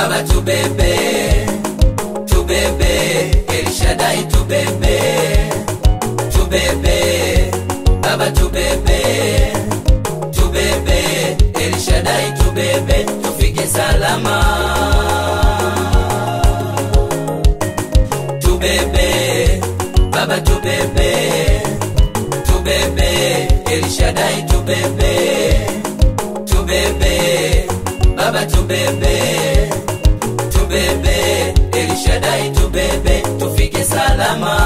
Baba tubebe, tubebe, El Shaddai tubebe, tubebe, Baba tubebe, tubebe, El Shaddai tubebe, tufike salama. Tubebe, Baba tubebe, tubebe, El Shaddai tubebe, tubebe, Baba tubebe, tubebe, El Shaddai tubebe, tufike salama.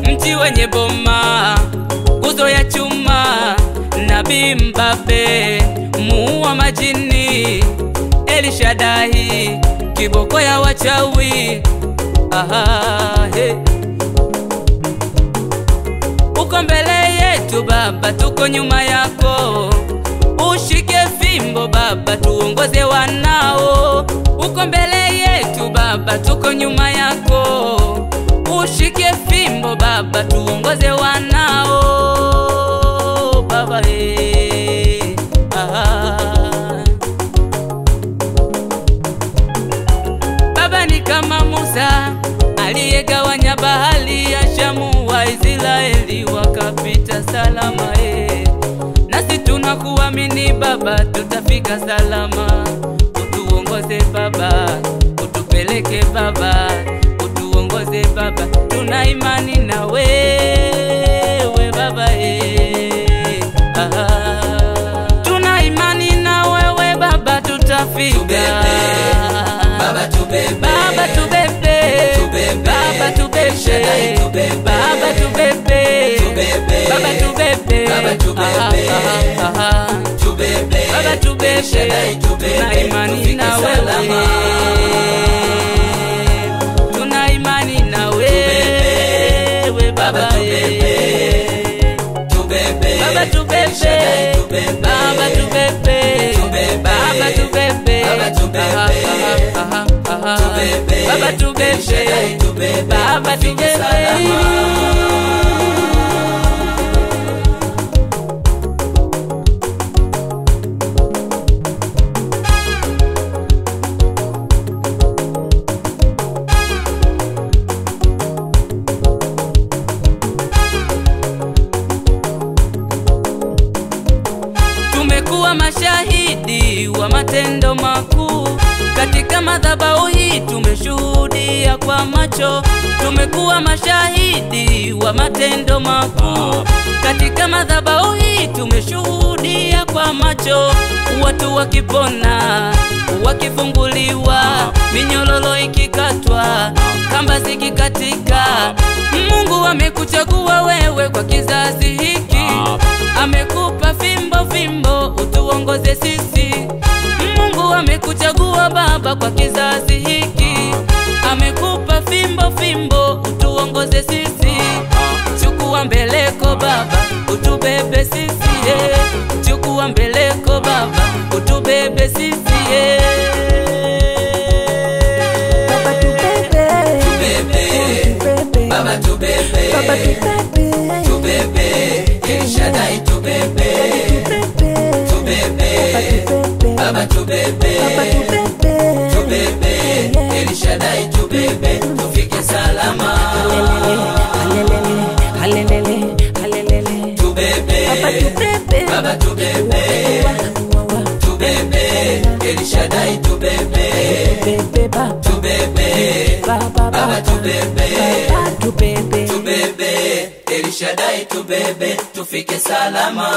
Mti wenye boma, nguzo ya chuma, Nabii mbabe, muua majini, El Shaddai, kiboko ya wachawi. Hey. Uko mbele yetu Baba, tuko nyuma yako. Ushike fimbo Baba, tuongoze wanao. Uko mbele yetu Baba, tuko nyuma yako. Ushike fimbo Baba, tuongoze wanao. Baba Baba ni kama Musa aliyegawanya bahari ya Shamu, Waisraeli wakapita salama. Nasi tunakuamini Baba, tutafika salama. Utuongoze Baba, utupeleke Baba, utuongoze Baba, tuna imani na wewe Baba. Tuna imani na wewe Baba, tutafika. Baba tubebe, Baba tubebe, Baba tubebe, Baba tubebe, Baba tubebe, Baba tubebe, Baba tubebe, tuna imani na wewe, tuna imani na wewe Baba. Baba tubebe, Baba tubebe, Baba tubebe, Baba tubebe, Baba tubebe, Baba tubebe. Tumekuwa mashahidi wa matendo makuu katika madhabahu hii, tumeshuhudia kwa macho. Tumekuwa mashahidi wa matendo makuu katika madhabahu hii, tumeshuhudia kwa macho. Watu wakipona, wakifunguliwa, minyororo ikikatwa, kamba zikikatika. Mungu amekuchagua wewe kwa kizazi hiki, amekupa fimbo utuongoze sisi. Mungu amekuchagua Baba kwa kizazi hiki, amekupa fimbo utuongoze sisi. Chukua mbeleko Baba, utubebe sisi. Chukua mbeleko Baba, utubebe sisi. Baba tubebe, Baba tubebe, Baba tubebe, tubebe, El Shaddai tubebe, tubebe, Baba tubebe, tubebe, El Shaddai tubebe, tufike salama. Halelele, halelele, Tubebe, Baba tubebe, tubebe, El Shaddai tubebe, tubebe, Baba tubebe, tubebe, El Shaddai tubebe, tufike salama.